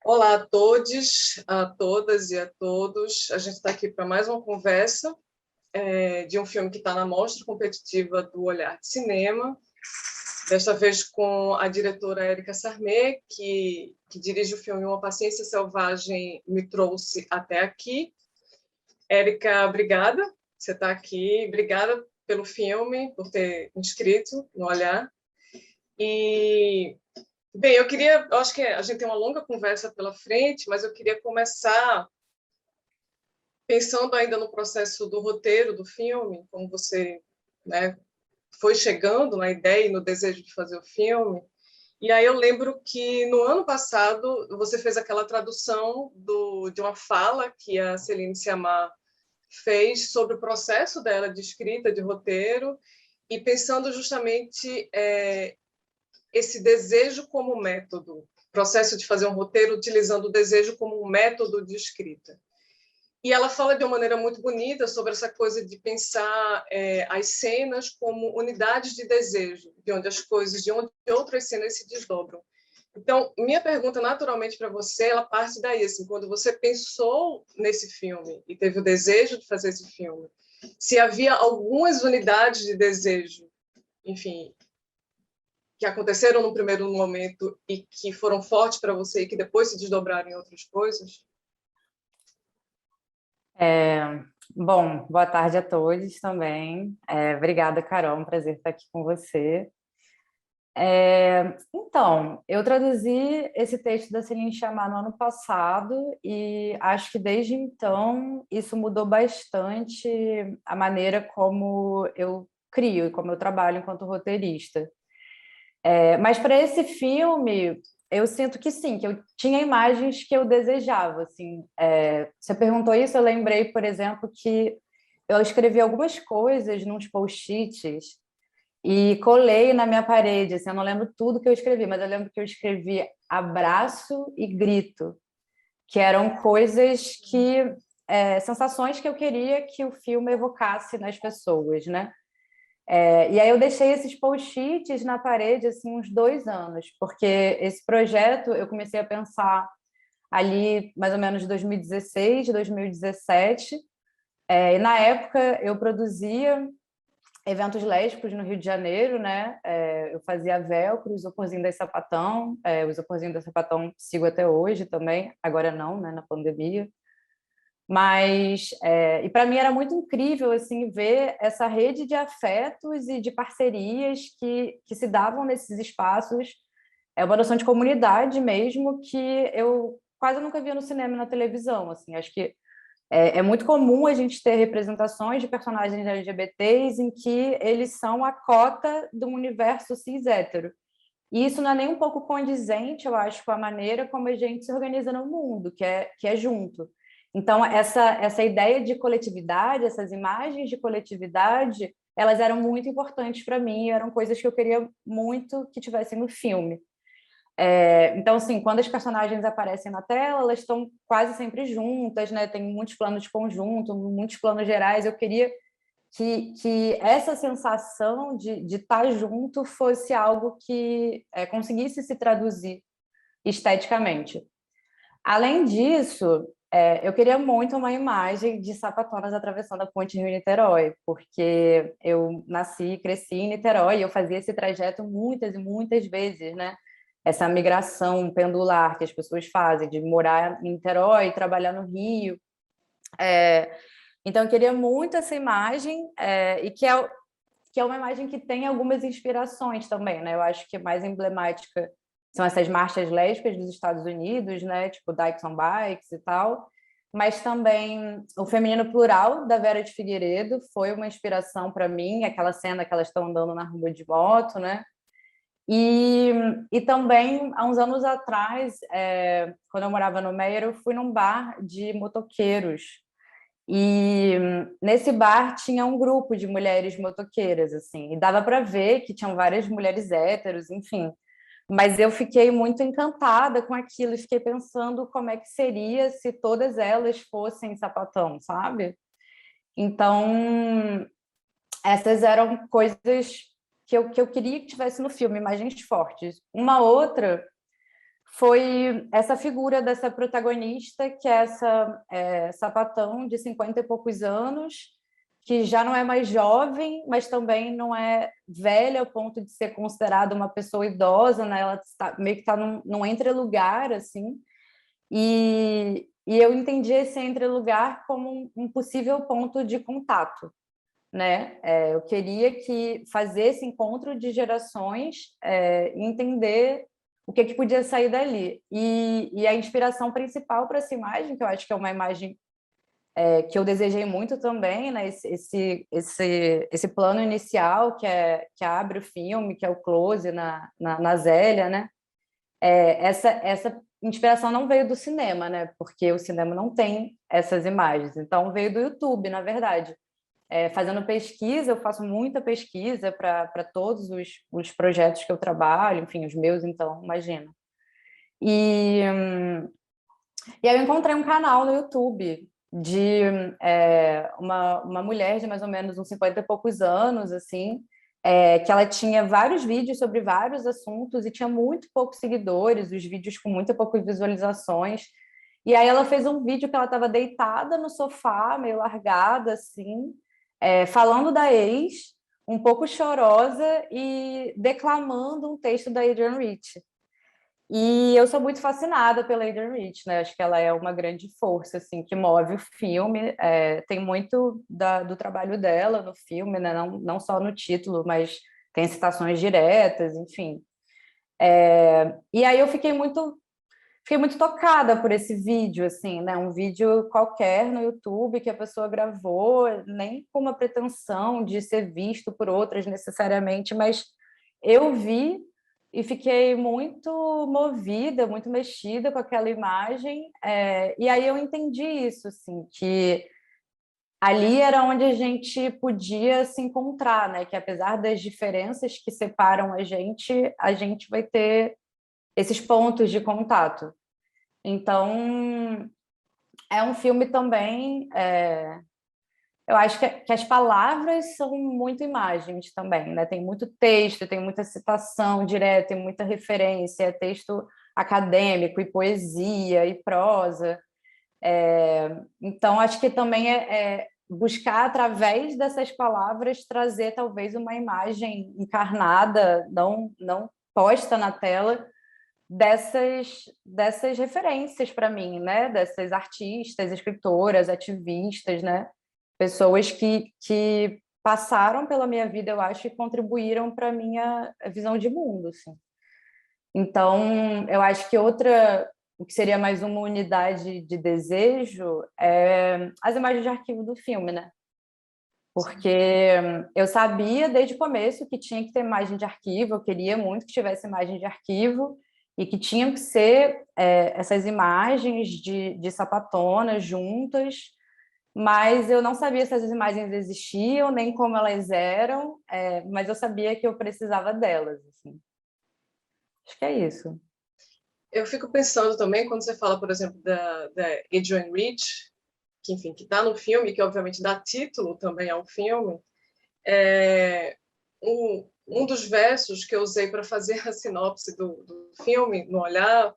Olá a todos, a todas e a todos. A gente está aqui para mais uma conversa de um filme que está na Mostra Competitiva do Olhar de Cinema, desta vez com a diretora Érica Sarmet, que dirige o filme Uma Paciência Selvagem Me Trouxe Até Aqui. Érica, obrigada, você está aqui, obrigada pelo filme, por ter inscrito no Olhar. E bem, eu acho que a gente tem uma longa conversa pela frente, mas eu queria começar pensando ainda no processo do roteiro do filme, como você, né, foi chegando na ideia e no desejo de fazer o filme. E aí eu lembro que no ano passado você fez aquela tradução de uma fala que a Celine Sciamma fez sobre o processo dela de escrita de roteiro e pensando justamente esse desejo como método, processo de fazer um roteiro utilizando o desejo como um método de escrita. E ela fala de uma maneira muito bonita sobre essa coisa de pensar as cenas como unidades de desejo, de onde as coisas, de onde outras cenas se desdobram. Então, minha pergunta naturalmente para você, ela parte daí, assim, quando você pensou nesse filme e teve o desejo de fazer esse filme, se havia algumas unidades de desejo, enfim, que aconteceram no primeiro momento e que foram fortes para você e que depois se desdobraram em outras coisas? Bom, boa tarde a todos também. Obrigada, Carol, um prazer estar aqui com você. Então, eu traduzi esse texto da Celine Sciamma no ano passado e acho que desde então isso mudou bastante a maneira como eu crio e como eu trabalho enquanto roteirista. Mas para esse filme, eu sinto que sim, que eu tinha imagens que eu desejava, assim. Você perguntou isso, eu lembrei, por exemplo, que eu escrevi algumas coisas nos post-its e colei na minha parede, assim, eu não lembro tudo que eu escrevi, mas eu lembro que eu escrevi abraço e grito, que eram coisas que, sensações que eu queria que o filme evocasse nas pessoas, né? E aí eu deixei esses post-its na parede assim uns 2 anos, porque esse projeto eu comecei a pensar ali mais ou menos 2016, 2017. E na época eu produzia eventos lésbicos no Rio de Janeiro, né? Eu fazia velcro, isoporzinho da Sapatão, o isoporzinho da Sapatão sigo até hoje também, agora não, né? Na pandemia. Mas, e para mim era muito incrível assim ver essa rede de afetos e de parcerias que se davam nesses espaços. É uma noção de comunidade mesmo que eu quase nunca via no cinema e na televisão. Assim, acho que é muito comum a gente ter representações de personagens LGBTs em que eles são a cota do universo cis hétero. E isso não é nem um pouco condizente, eu acho, com a maneira como a gente se organiza no mundo, que é junto. Então, essa ideia de coletividade, essas imagens de coletividade, elas eram muito importantes para mim, eram coisas que eu queria muito que tivessem no filme. Então, assim, quando as personagens aparecem na tela, elas estão quase sempre juntas, né? Tem muitos planos de conjunto, muitos planos gerais. Eu queria que essa sensação de estar junto fosse algo que conseguisse se traduzir esteticamente. Além disso, eu queria muito uma imagem de sapatonas atravessando a ponte Rio-Niterói, porque eu nasci e cresci em Niterói e eu fazia esse trajeto muitas e muitas vezes, né? Essa migração pendular que as pessoas fazem, de morar em Niterói e trabalhar no Rio. Então, eu queria muito essa imagem, e que é uma imagem que tem algumas inspirações também, né? Eu acho que a mais emblemática são essas marchas lésbicas dos Estados Unidos, né? Tipo Dykes on Bikes e tal. Mas também o feminino plural da Vera de Figueiredo foi uma inspiração para mim, aquela cena que elas estão andando na rua de moto, né? E, e também, há uns anos atrás, quando eu morava no Meier, eu fui num bar de motoqueiros. E nesse bar tinha um grupo de mulheres motoqueiras, assim, e dava para ver que tinham várias mulheres héteros, enfim. Mas eu fiquei muito encantada com aquilo e fiquei pensando como é que seria se todas elas fossem sapatão, sabe? Então, essas eram coisas que eu queria que tivesse no filme, imagens fortes. Uma outra foi essa figura dessa protagonista, que é essa sapatão de 50 e poucos anos, que já não é mais jovem, mas também não é velha ao ponto de ser considerada uma pessoa idosa, né? Ela meio que está num entrelugar, assim, e eu entendi esse entrelugar como um possível ponto de contato, né? Eu queria que fazer esse encontro de gerações, entender o que podia sair dali. E a inspiração principal para essa imagem, que eu acho que é uma imagem que eu desejei muito também, né? Esse plano inicial que abre o filme, que é o close na Zélia, né? Essa inspiração não veio do cinema, né? Porque o cinema não tem essas imagens. Então veio do YouTube, na verdade. Fazendo pesquisa, eu faço muita pesquisa para todos os projetos que eu trabalho, enfim, os meus, então, imagina. E aí eu encontrei um canal no YouTube de uma mulher de mais ou menos uns 50 e poucos anos, assim, que ela tinha vários vídeos sobre vários assuntos e tinha muito poucos seguidores, os vídeos com muito poucas visualizações. E aí ela fez um vídeo que ela estava deitada no sofá, meio largada, assim, falando da ex, um pouco chorosa e declamando um texto da Adrienne Rich. E eu sou muito fascinada pela Adrienne Rich, né? Acho que ela é uma grande força, assim, que move o filme. Tem muito do trabalho dela no filme, né? Não só no título, mas tem citações diretas, enfim. E aí eu fiquei muito tocada por esse vídeo, assim, né? Um vídeo qualquer no YouTube que a pessoa gravou, nem com uma pretensão de ser visto por outras necessariamente, mas eu vi e fiquei muito movida, muito mexida com aquela imagem, e aí eu entendi isso, assim, que ali era onde a gente podia se encontrar, né? Que apesar das diferenças que separam a gente vai ter esses pontos de contato. Então, é um filme também. Eu acho que as palavras são muito imagens também, né? Tem muito texto, tem muita citação direta, tem muita referência, é texto acadêmico, e poesia, e prosa. Então, acho que também é buscar, através dessas palavras, trazer talvez uma imagem encarnada, não posta na tela, dessas referências para mim, né? Dessas artistas, escritoras, ativistas, né? Pessoas que passaram pela minha vida, eu acho, e contribuíram para a minha visão de mundo, assim. Então, eu acho que o que seria mais uma unidade de desejo é as imagens de arquivo do filme, né? Porque eu sabia desde o começo que tinha que ter imagem de arquivo, eu queria muito que tivesse imagem de arquivo, e que tinham que ser essas imagens de sapatonas juntas, mas eu não sabia se essas imagens existiam, nem como elas eram, mas eu sabia que eu precisava delas, assim. Acho que é isso. Eu fico pensando também, quando você fala, por exemplo, da Adrienne Rich, que, enfim, que está no filme, que obviamente dá título também ao filme, um dos versos que eu usei para fazer a sinopse do filme, no Olhar,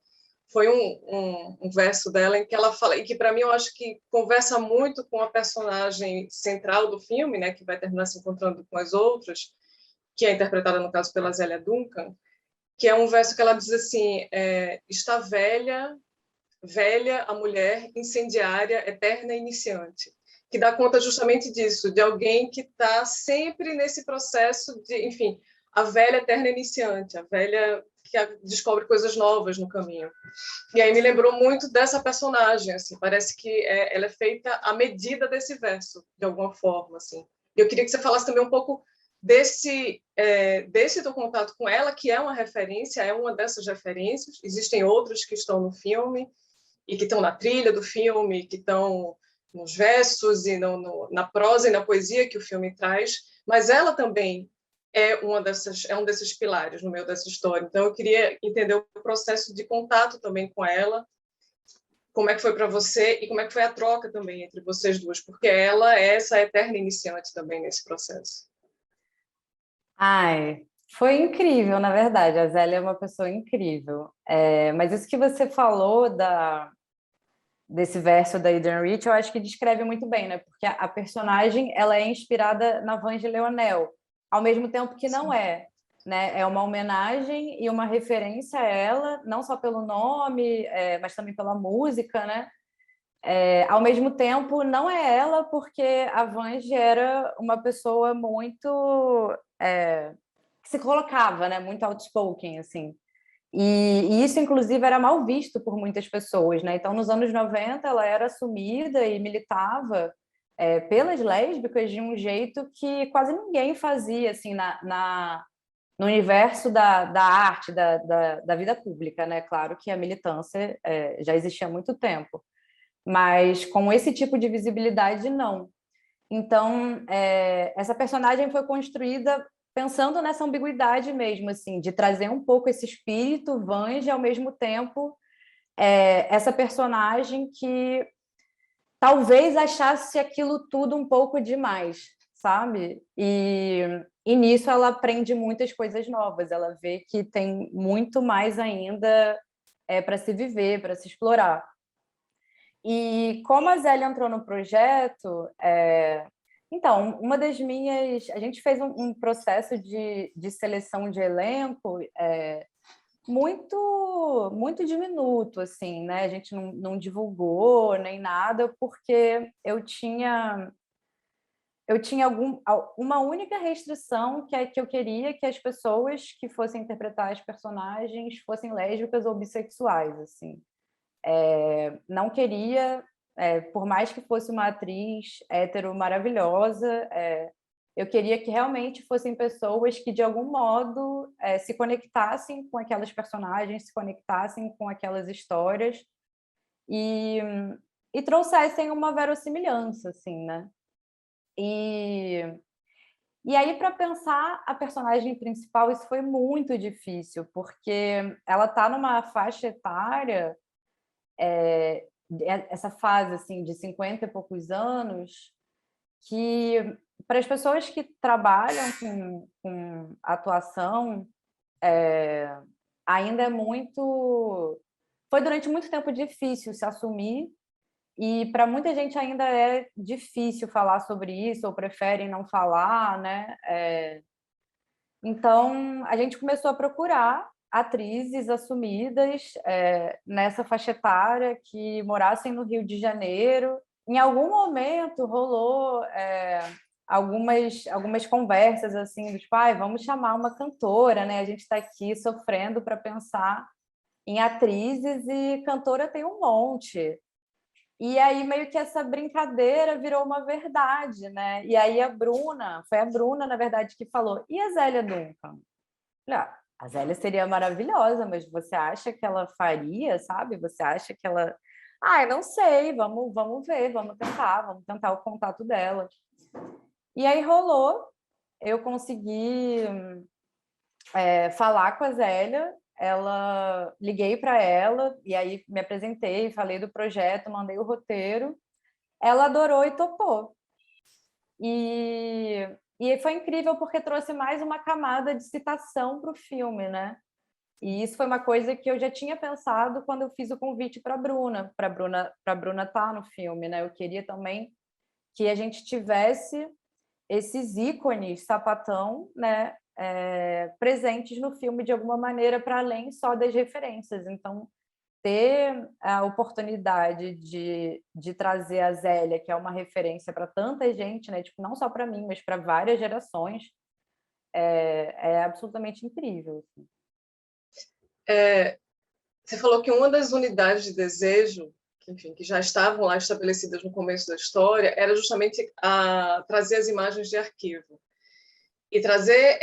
foi um verso dela em que ela fala, e que para mim eu acho que conversa muito com a personagem central do filme, né, que vai terminar se encontrando com as outras, que é interpretada, no caso, pela Zélia Duncan, que é um verso que ela diz assim, está velha, velha a mulher incendiária, eterna iniciante, que dá conta justamente disso, de alguém que está sempre nesse processo de, enfim, a velha eterna iniciante, a velha que descobre coisas novas no caminho. E aí me lembrou muito dessa personagem, assim, parece que ela é feita à medida desse verso, de alguma forma, assim. Eu queria que você falasse também um pouco desse teu contato com ela, que é uma referência, é uma dessas referências. Existem outras que estão no filme e que estão na trilha do filme, que estão nos versos e na prosa e na poesia que o filme traz, mas ela também é um desses pilares no meio dessa história. Então eu queria entender o processo de contato também com ela, como é que foi para você e como é que foi a troca também entre vocês duas, porque ela é essa eterna iniciante também nesse processo. Ai, Foi incrível, na verdade. A Zélia é uma pessoa incrível. Mas isso que você falou desse verso da Eden Rich, eu acho que descreve muito bem, né? Porque a personagem ela é inspirada na Vange Leonel, ao mesmo tempo que não Sim. é, né? É uma homenagem e uma referência a ela, não só pelo nome, mas também pela música, né? Ao mesmo tempo, não é ela, porque a Vange era uma pessoa muito que se colocava, né? Muito outspoken, assim. E isso, inclusive, era mal visto por muitas pessoas, né? Então, nos anos 90, ela era assumida e militava pelas lésbicas de um jeito que quase ninguém fazia, assim, no universo da arte, da vida pública, né? Claro que a militância já existia há muito tempo, mas com esse tipo de visibilidade, não. Então, essa personagem foi construída pensando nessa ambiguidade mesmo, assim, de trazer um pouco esse espírito Vange, ao mesmo tempo, essa personagem que talvez achasse aquilo tudo um pouco demais, sabe? E nisso ela aprende muitas coisas novas, ela vê que tem muito mais ainda para se viver, para se explorar. E como a Zélia entrou no projeto, então, uma das minhas. A gente fez um processo de seleção de elenco muito diminuto, assim, né? A gente não divulgou nem nada, porque eu tinha uma única restrição que é que eu queria que as pessoas que fossem interpretar as personagens fossem lésbicas ou bissexuais, assim. Não queria, por mais que fosse uma atriz hétero maravilhosa, eu queria que realmente fossem pessoas que, de algum modo, se conectassem com aquelas personagens, se conectassem com aquelas histórias e, e trouxessem uma verossimilhança, assim, né? E, e aí, para pensar a personagem principal, isso foi muito difícil, porque ela está numa faixa etária essa fase assim de 50 e poucos anos, que para as pessoas que trabalham com atuação ainda é muito. Foi durante muito tempo difícil se assumir, e para muita gente ainda é difícil falar sobre isso, ou preferem não falar, né? Então, a gente começou a procurar atrizes assumidas nessa faixa etária que morassem no Rio de Janeiro. Em algum momento rolou algumas conversas assim, do tipo, vamos chamar uma cantora, né? A gente está aqui sofrendo para pensar em atrizes e cantora tem um monte. E aí meio que essa brincadeira virou uma verdade, né? E aí foi a Bruna, na verdade, que falou: "E a Zélia Duncan?" A Zélia seria maravilhosa, mas você acha que ela faria, sabe? Você acha que ela. Eu não sei, vamos ver, vamos tentar o contato dela. E aí rolou, eu consegui falar com a Zélia, liguei para ela, e aí me apresentei, falei do projeto, mandei o roteiro, ela adorou e topou. E foi incrível porque trouxe mais uma camada de citação para o filme, né? E isso foi uma coisa que eu já tinha pensado quando eu fiz o convite para a Bruna estar no filme, né? Eu queria também que a gente tivesse esses ícones sapatão, né, presentes no filme de alguma maneira, para além só das referências. Então, ter a oportunidade de trazer a Zélia, que é uma referência para tanta gente, né? Tipo, não só para mim, mas para várias gerações, é absolutamente incrível. Assim. Você falou que uma das unidades de desejo, que, enfim, que já estavam lá estabelecidas no começo da história, era justamente trazer as imagens de arquivo. E trazer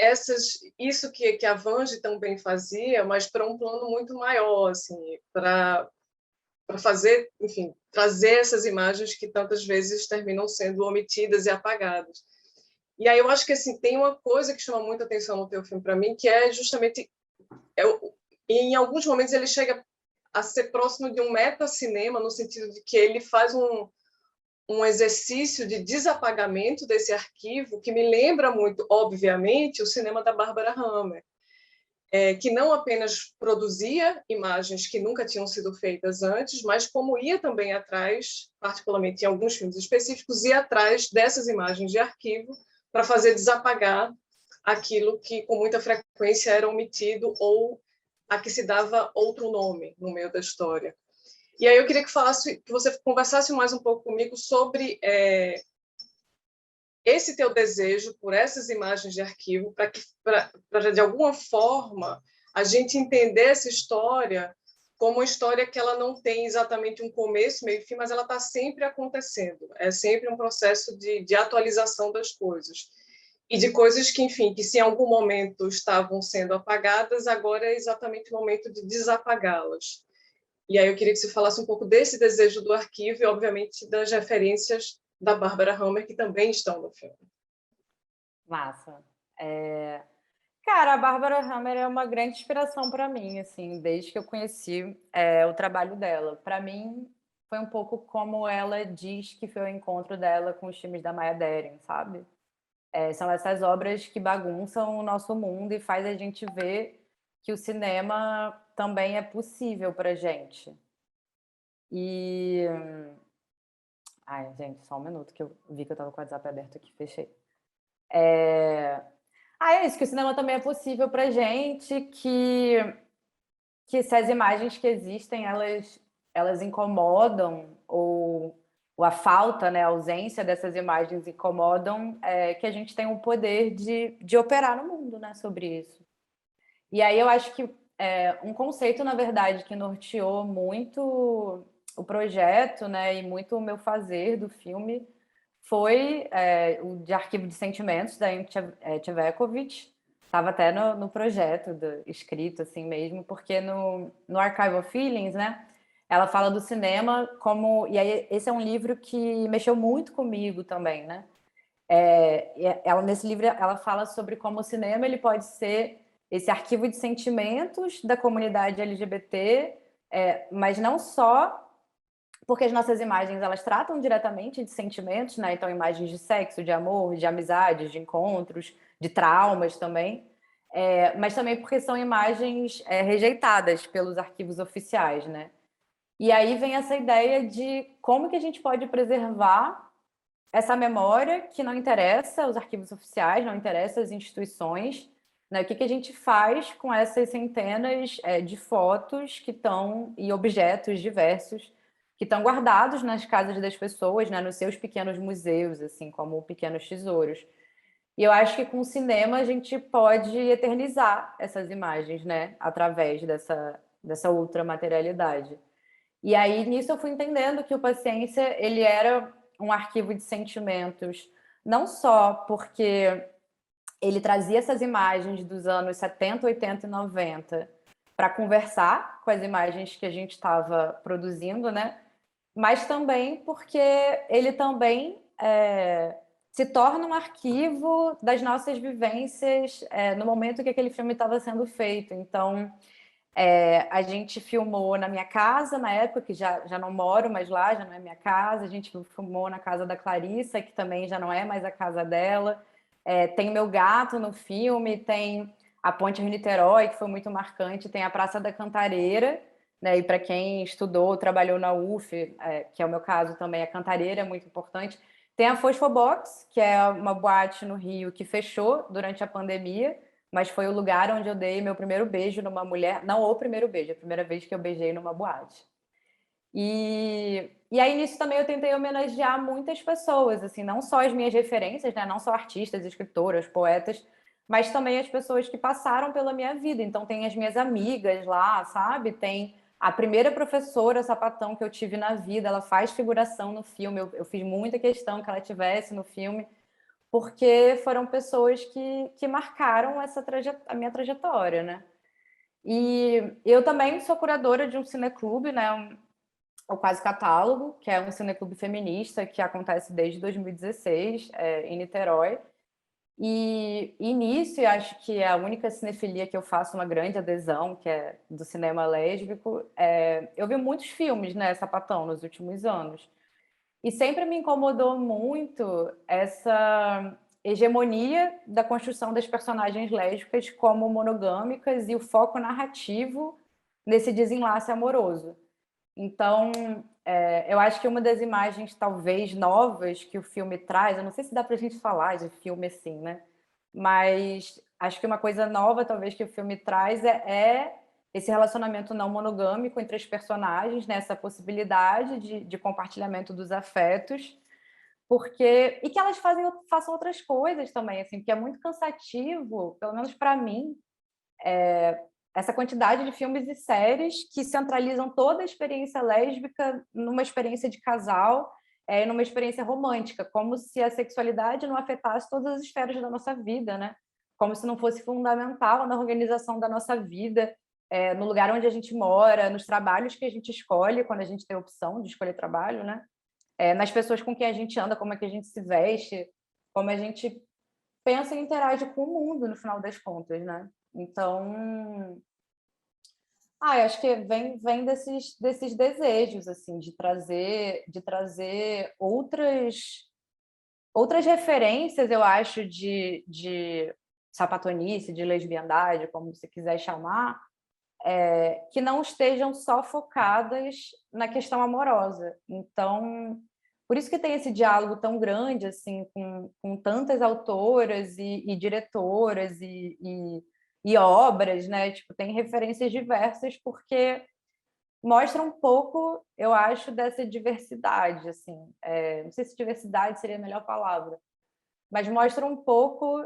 isso que a Vange também fazia, mas para um plano muito maior, assim, para fazer, enfim, trazer essas imagens que tantas vezes terminam sendo omitidas e apagadas. E aí eu acho que assim tem uma coisa que chama muita atenção no teu filme para mim, que é justamente em alguns momentos ele chega a ser próximo de um metacinema, no sentido de que ele faz um exercício de desapagamento desse arquivo que me lembra muito, obviamente, o cinema da Barbara Hammer, que não apenas produzia imagens que nunca tinham sido feitas antes, mas como ia também atrás, particularmente em alguns filmes específicos, ia atrás dessas imagens de arquivo para fazer desapagar aquilo que com muita frequência era omitido ou a que se dava outro nome no meio da história. E aí eu queria que você conversasse mais um pouco comigo sobre esse teu desejo por essas imagens de arquivo, para de alguma forma a gente entender essa história como uma história que ela não tem exatamente um começo, meio e fim, mas ela está sempre acontecendo. É sempre um processo de atualização das coisas. E de coisas que, enfim, que se em algum momento estavam sendo apagadas, agora é exatamente o momento de desapagá-las. E aí eu queria que você falasse um pouco desse desejo do arquivo e, obviamente, das referências da Barbara Hammer, que também estão no filme. Massa. Cara, a Barbara Hammer é uma grande inspiração para mim, assim, desde que eu conheci o trabalho dela. Para mim, foi um pouco como ela diz que foi o encontro dela com os filmes da Maya Deren, sabe? São essas obras que bagunçam o nosso mundo e faz a gente ver que o cinema também é possível para gente. E... Ai, gente, só um minuto que eu vi que eu estava com o WhatsApp aberto aqui, fechei. É isso, que o cinema também é possível para gente, que se as imagens que existem, elas incomodam, ou a falta, né, a ausência dessas imagens incomodam, que a gente tem o poder de operar no mundo, né, sobre isso. E aí eu acho que um conceito, na verdade, que norteou muito o projeto, né, e muito o meu fazer do filme foi o de Arquivo de Sentimentos, da Amy Tverskovich. Estava até no projeto escrito assim mesmo, porque no Archive of Feelings, né, ela fala do cinema como... E aí esse é um livro que mexeu muito comigo também, né? Nesse livro ela fala sobre como o cinema ele pode ser esse arquivo de sentimentos da comunidade LGBT, mas não só porque as nossas imagens elas tratam diretamente de sentimentos, né? Então imagens de sexo, de amor, de amizades, de encontros, de traumas também, mas também porque são imagens rejeitadas pelos arquivos oficiais, né? E aí vem essa ideia de como que a gente pode preservar essa memória que não interessa os arquivos oficiais, não interessa as instituições, né? O que a gente faz com essas centenas de fotos que estão e objetos diversos que estão guardados nas casas das pessoas, né? Nos seus pequenos museus, assim como pequenos tesouros. E eu acho que com o cinema a gente pode eternizar essas imagens, né? Através dessa outra materialidade. E aí, nisso, eu fui entendendo que o Paciência, ele era um arquivo de sentimentos, não só porque ele trazia essas imagens dos anos 70, 80 e 90 para conversar com as imagens que a gente estava produzindo, né? Mas também porque ele também se torna um arquivo das nossas vivências no momento que aquele filme estava sendo feito. Então, a gente filmou na minha casa, na época, que já não moro mais lá, já não é minha casa. A gente filmou na casa da Clarissa, que também já não é mais a casa dela. Tem meu gato no filme, tem a Ponte Rio-Niterói, que foi muito marcante, tem a Praça da Cantareira, né? E para quem estudou, trabalhou na UF, que é o meu caso também, a Cantareira é muito importante. Tem a Fosfobox, que é uma boate no Rio que fechou durante a pandemia, mas foi o lugar onde eu dei meu primeiro beijo numa mulher, não o primeiro beijo, a primeira vez que eu beijei numa boate. E aí nisso também eu tentei homenagear muitas pessoas, assim, não só as minhas referências, né, não só artistas, escritoras, poetas, mas também as pessoas que passaram pela minha vida. Então tem as minhas amigas lá, sabe? Tem a primeira professora sapatão que eu tive na vida, ela faz figuração no filme, eu fiz muita questão que ela tivesse no filme, porque foram pessoas que marcaram a minha trajetória, né? E eu também sou curadora de um cineclube, né? O Quase Catálogo, que é um cineclube feminista que acontece desde 2016 em Niterói. E nisso, eu acho que é a única cinefilia que eu faço uma grande adesão, que é do cinema lésbico. Eu vi muitos filmes, né, sapatão, nos últimos anos. E sempre me incomodou muito essa hegemonia da construção das personagens lésbicas como monogâmicas e o foco narrativo nesse desenlace amoroso. Então, eu acho que uma das imagens talvez novas que o filme traz, eu não sei se dá para a gente falar de filme assim, né? Mas acho que uma coisa nova talvez que o filme traz é esse relacionamento não monogâmico entre as personagens, né? Essa possibilidade de compartilhamento dos afetos, porque e que elas façam outras coisas também, assim, porque é muito cansativo, pelo menos para mim, essa quantidade de filmes e séries que centralizam toda a experiência lésbica numa experiência de casal, numa experiência romântica, como se a sexualidade não afetasse todas as esferas da nossa vida, né? Como se não fosse fundamental na organização da nossa vida, no lugar onde a gente mora, nos trabalhos que a gente escolhe, quando a gente tem a opção de escolher trabalho, né? Nas pessoas com quem a gente anda, como é que a gente se veste, como a gente pensa e interage com o mundo, no final das contas, né? Então, eu acho que vem desses desejos, assim, de trazer outras referências, eu acho, de sapatonice, de lesbiandade, como você quiser chamar, que não estejam só focadas na questão amorosa. Então, por isso que tem esse diálogo tão grande, assim, com tantas autoras e diretoras e obras, né? Tipo, tem referências diversas, porque mostra um pouco, eu acho, dessa diversidade, assim. Não sei se diversidade seria a melhor palavra, mas mostra um pouco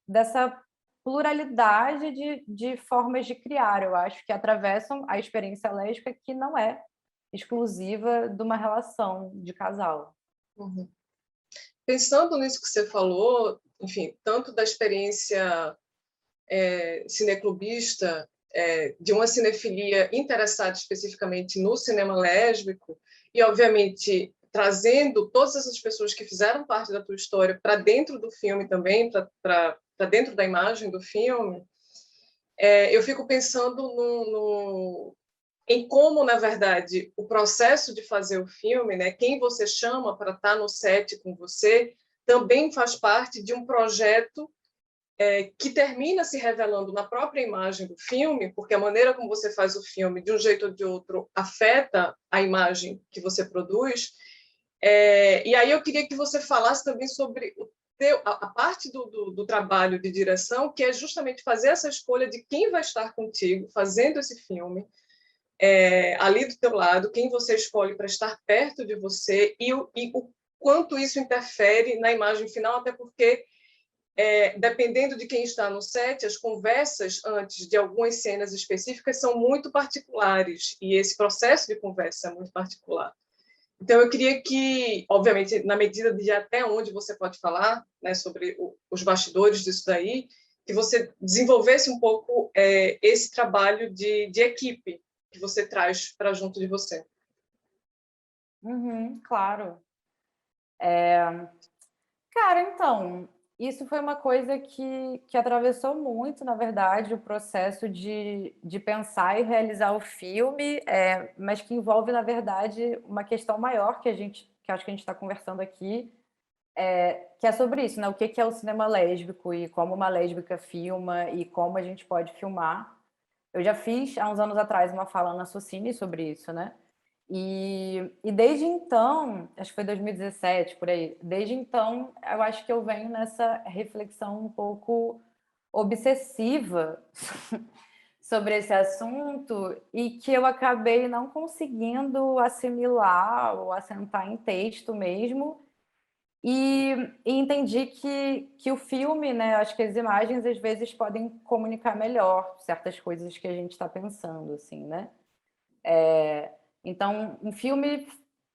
dessa pluralidade de formas de criar, eu acho, que atravessam a experiência lésbica, que não é exclusiva de uma relação de casal. Uhum. Pensando nisso que você falou, enfim, tanto da experiência cineclubista, de uma cinefilia interessada especificamente no cinema lésbico, e, obviamente, trazendo todas essas pessoas que fizeram parte da tua história para dentro do filme também, para dentro da imagem do filme, eu fico pensando em como, na verdade, o processo de fazer o filme, né, quem você chama para estar no set com você, também faz parte de um projeto que termina se revelando na própria imagem do filme, porque a maneira como você faz o filme, de um jeito ou de outro, afeta a imagem que você produz. E aí eu queria que você falasse também sobre a parte do trabalho de direção, que é justamente fazer essa escolha de quem vai estar contigo fazendo esse filme, ali do teu lado, quem você escolhe para estar perto de você e o quanto isso interfere na imagem final, até porque dependendo de quem está no set, as conversas antes de algumas cenas específicas são muito particulares, e esse processo de conversa é muito particular. Então, eu queria que, obviamente, na medida de até onde você pode falar, né, sobre os bastidores disso daí, que você desenvolvesse um pouco esse trabalho de equipe que você traz para junto de você. Uhum, claro. Cara, então, isso foi uma coisa que atravessou muito, na verdade, o processo de pensar e realizar o filme, mas que envolve, na verdade, uma questão maior que acho que a gente está conversando aqui, que é sobre isso, né? O que é o cinema lésbico e como uma lésbica filma e como a gente pode filmar. Eu já fiz, há uns anos atrás, uma fala na Socine sobre isso, né? E desde então, acho que foi 2017, por aí, desde então, eu acho que eu venho nessa reflexão um pouco obsessiva sobre esse assunto e que eu acabei não conseguindo assimilar ou assentar em texto mesmo. E entendi que o filme, né, acho que as imagens às vezes podem comunicar melhor certas coisas que a gente está pensando, assim, né? Então, um filme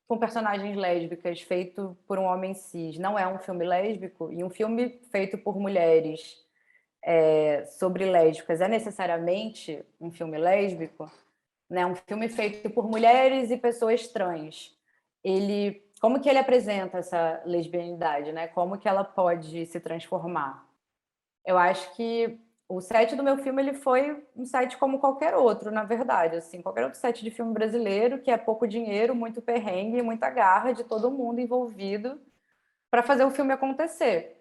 com personagens lésbicas feito por um homem cis não é um filme lésbico, e um filme feito por mulheres sobre lésbicas é necessariamente um filme lésbico, né? Um filme feito por mulheres e pessoas trans. Como que ele apresenta essa lesbianidade, né? Como que ela pode se transformar? Eu acho que o set do meu filme ele foi um set como qualquer outro, na verdade, assim, qualquer outro set de filme brasileiro, que é pouco dinheiro, muito perrengue, muita garra de todo mundo envolvido para fazer o filme acontecer.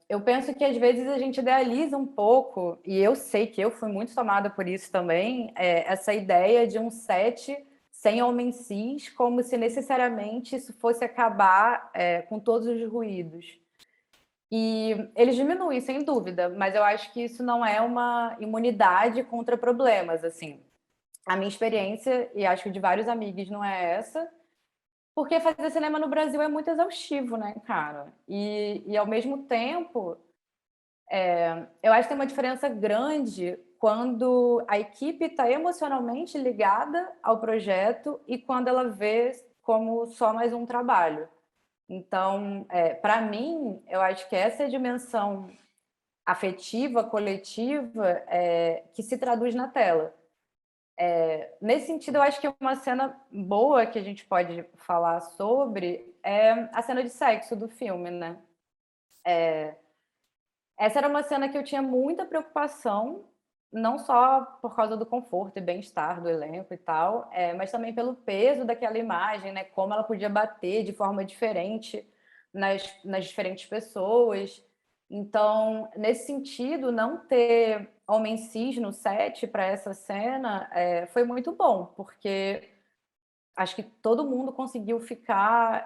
Eu penso que às vezes a gente idealiza um pouco, e eu sei que eu fui muito tomada por isso também, essa ideia de um set sem homem cis, como se necessariamente isso fosse acabar com todos os ruídos. E eles diminuem, sem dúvida, mas eu acho que isso não é uma imunidade contra problemas, assim. A minha experiência, e acho que de vários amigos, não é essa, porque fazer cinema no Brasil é muito exaustivo, né, cara? E ao mesmo tempo, eu acho que tem uma diferença grande quando a equipe está emocionalmente ligada ao projeto e quando ela vê como só mais um trabalho. Então, para mim, eu acho que essa é a dimensão afetiva, coletiva, que se traduz na tela. Nesse sentido, eu acho que uma cena boa que a gente pode falar sobre é a cena de sexo do filme, né? Essa era uma cena que eu tinha muita preocupação, não só por causa do conforto e bem-estar do elenco e tal, mas também pelo peso daquela imagem, né? Como ela podia bater de forma diferente nas diferentes pessoas. Então, nesse sentido, não ter homem cis no set para essa cena foi muito bom, porque acho que todo mundo conseguiu ficar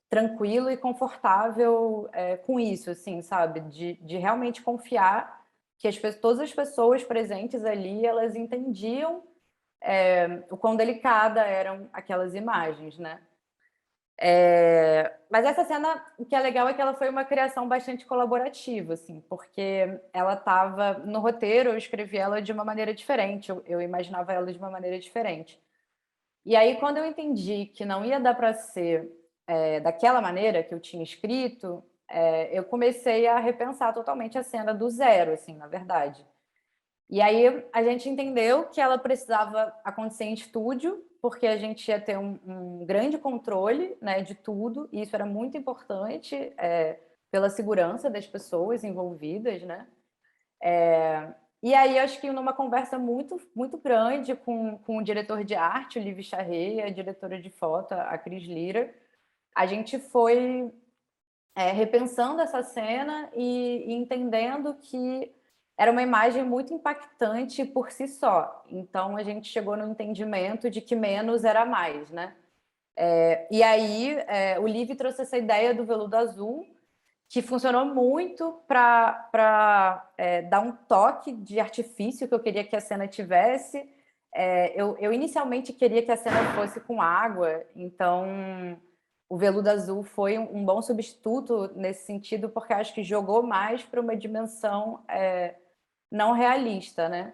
tranquilo e confortável com isso, assim, sabe? De realmente confiar que todas as pessoas presentes ali, elas entendiam o quão delicada eram aquelas imagens, né? Mas essa cena, o que é legal é que ela foi uma criação bastante colaborativa, assim, porque ela estava no roteiro, eu escrevi ela de uma maneira diferente, eu imaginava ela de uma maneira diferente. E aí, quando eu entendi que não ia dar para ser daquela maneira que eu tinha escrito, eu comecei a repensar totalmente a cena do zero, assim, na verdade. E aí a gente entendeu que ela precisava acontecer em estúdio, porque a gente ia ter um grande controle, né, de tudo, e isso era muito importante pela segurança das pessoas envolvidas, né? E aí, acho que numa conversa muito, muito grande com o diretor de arte, o Liv Charret, e a diretora de foto, a Cris Lira, a gente foi repensando essa cena e entendendo que era uma imagem muito impactante por si só. Então, a gente chegou no entendimento de que menos era mais, né? E aí, o Liv trouxe essa ideia do veludo azul, que funcionou muito para dar um toque de artifício que eu queria que a cena tivesse. Eu inicialmente queria que a cena fosse com água, então o veludo azul foi um bom substituto nesse sentido, porque acho que jogou mais para uma dimensão não realista, né?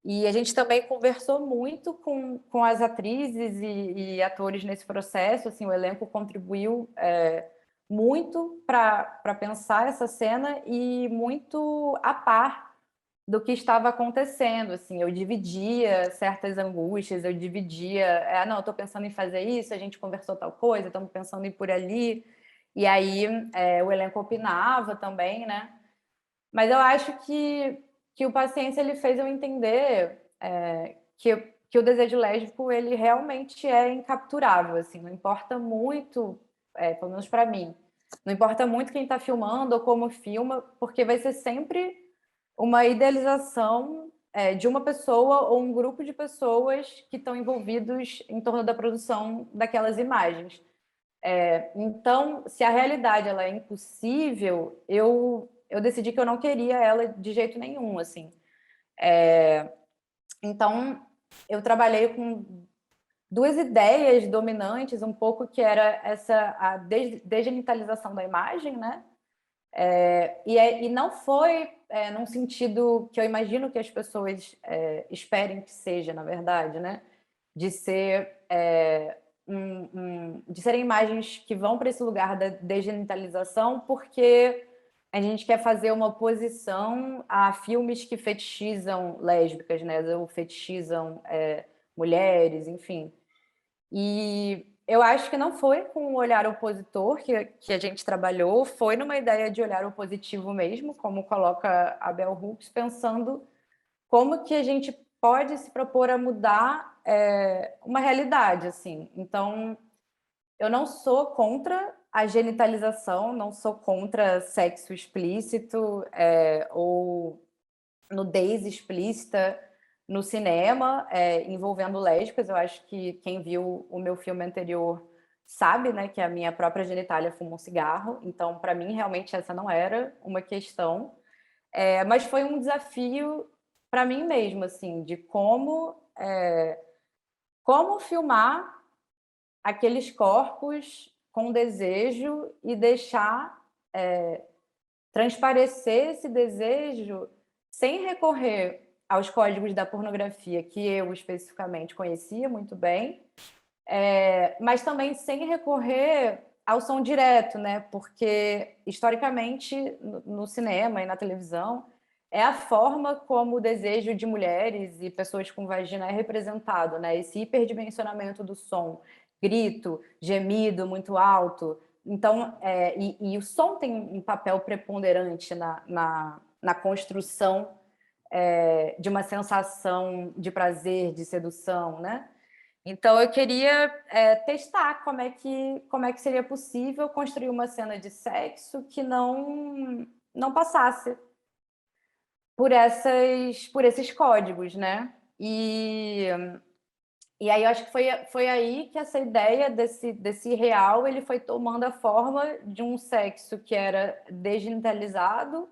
E a gente também conversou muito com as atrizes e atores nesse processo, assim, o elenco contribuiu muito para pensar essa cena e muito a par do que estava acontecendo, assim, eu dividia certas angústias, eu dividia, não, eu estou pensando em fazer isso, a gente conversou tal coisa, estamos pensando em ir por ali, e aí o elenco opinava também, né? Mas eu acho que o Paciência ele fez eu entender que o desejo lésbico ele realmente é incapturável, assim, não importa muito, pelo menos para mim, não importa muito quem está filmando ou como filma, porque vai ser sempre uma idealização de uma pessoa ou um grupo de pessoas que estão envolvidos em torno da produção daquelas imagens. Então, se a realidade ela é impossível, eu decidi que eu não queria ela de jeito nenhum, assim. Então, eu trabalhei com duas ideias dominantes, um pouco que era a desgenitalização da imagem, né? E não foi num sentido que eu imagino que as pessoas esperem que seja, na verdade, né? De ser de serem imagens que vão para esse lugar da desgenitalização, porque a gente quer fazer uma oposição a filmes que fetichizam lésbicas, né? Ou fetichizam mulheres, enfim. E eu acho que não foi com um olhar opositor que a gente trabalhou, foi numa ideia de olhar opositivo mesmo, como coloca a Bell Hooks, pensando como que a gente pode se propor a mudar uma realidade, assim. Então, eu não sou contra a genitalização, não sou contra sexo explícito ou nudez explícita no cinema, envolvendo lésbicas. Eu acho que quem viu o meu filme anterior sabe, né, que a minha própria genitália fuma um cigarro. Então, para mim, realmente, essa não era uma questão. Mas foi um desafio para mim mesmo, assim, de como filmar aqueles corpos com desejo e deixar transparecer esse desejo sem recorrer aos códigos da pornografia, que eu especificamente conhecia muito bem, mas também sem recorrer ao som direto, né? Porque, historicamente, no cinema e na televisão, é a forma como o desejo de mulheres e pessoas com vagina é representado, né? Esse hiperdimensionamento do som, grito, gemido muito alto. Então, e o som tem um papel preponderante na construção de uma sensação de prazer, de sedução, né? Então, eu queria testar como é que seria possível construir uma cena de sexo que não passasse por esses códigos, né? E aí eu acho que foi aí que essa ideia desse real ele foi tomando a forma de um sexo que era desgenitalizado,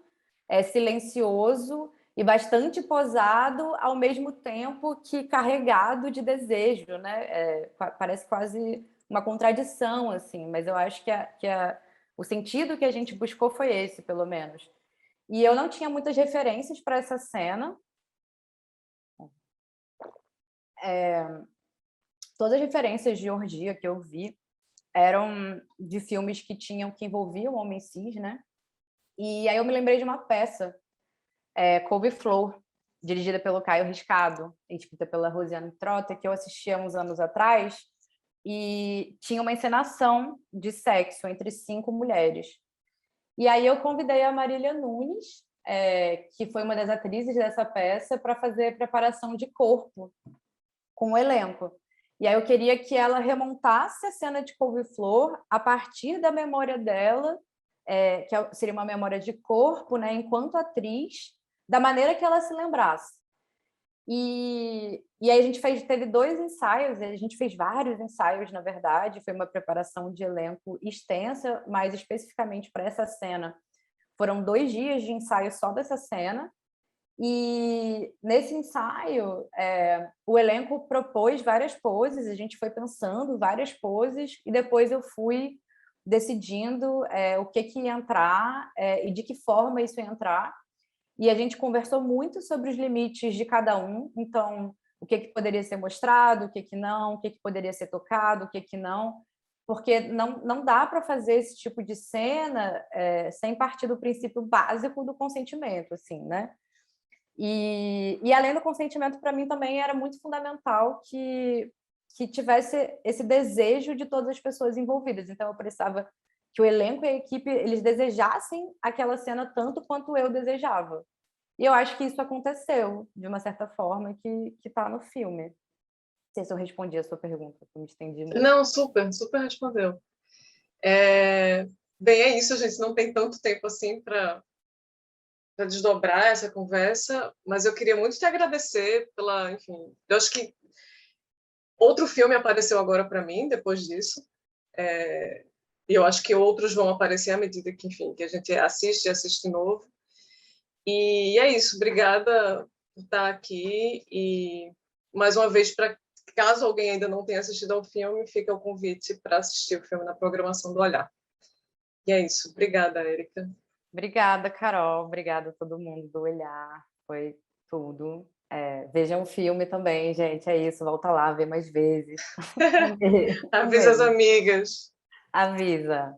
silencioso e bastante posado, ao mesmo tempo que carregado de desejo, né? Parece quase uma contradição, assim, mas eu acho que o sentido que a gente buscou foi esse, pelo menos. E eu não tinha muitas referências para essa cena. Todas as referências de orgia que eu vi eram de filmes que envolviam homens cis, né? E aí eu me lembrei de uma peça, Couve-Flor, dirigida pelo Caio Riscado, escrita pela Rosiane Trotter, que eu assisti há uns anos atrás, e tinha uma encenação de sexo entre 5 mulheres. E aí eu convidei a Marília Nunes, que foi uma das atrizes dessa peça, para fazer preparação de corpo com o elenco. E aí eu queria que ela remontasse a cena de Couve-Flor a partir da memória dela, que seria uma memória de corpo, né, enquanto atriz, da maneira que ela se lembrasse. E aí a gente teve 2 ensaios, a gente fez vários ensaios, na verdade, foi uma preparação de elenco extensa, mas especificamente para essa cena. Foram 2 dias de ensaio só dessa cena, e nesse ensaio, o elenco propôs várias poses, a gente foi pensando várias poses, e depois eu fui decidindo o que ia entrar e de que forma isso ia entrar. E a gente conversou muito sobre os limites de cada um, então, o que poderia ser mostrado, o que não, o que poderia ser tocado, o que não, porque não dá para fazer esse tipo de cena sem partir do princípio básico do consentimento, assim, né? E além do consentimento, para mim também era muito fundamental que tivesse esse desejo de todas as pessoas envolvidas. Então eu precisava que o elenco e a equipe eles desejassem aquela cena tanto quanto eu desejava. E eu acho que isso aconteceu de uma certa forma que está no filme. Não sei se eu respondi a sua pergunta, eu me estendi muito. Não, super, super respondeu. Bem, é isso, gente. Não tem tanto tempo assim para desdobrar essa conversa, mas eu queria muito te agradecer pela, enfim, eu acho que outro filme apareceu agora para mim depois disso, e eu acho que outros vão aparecer à medida que, enfim, que a gente assiste e assiste novo. E é isso, obrigada por estar aqui e mais uma vez para caso alguém ainda não tenha assistido ao filme, fica o convite para assistir o filme na programação do Olhar. E é isso, obrigada, Érica. Obrigada, Carol. Obrigada a todo mundo do Olhar. Foi tudo. Vejam o filme também, gente. É isso. Volta lá, vê mais vezes. Avisa as amigas. Avisa.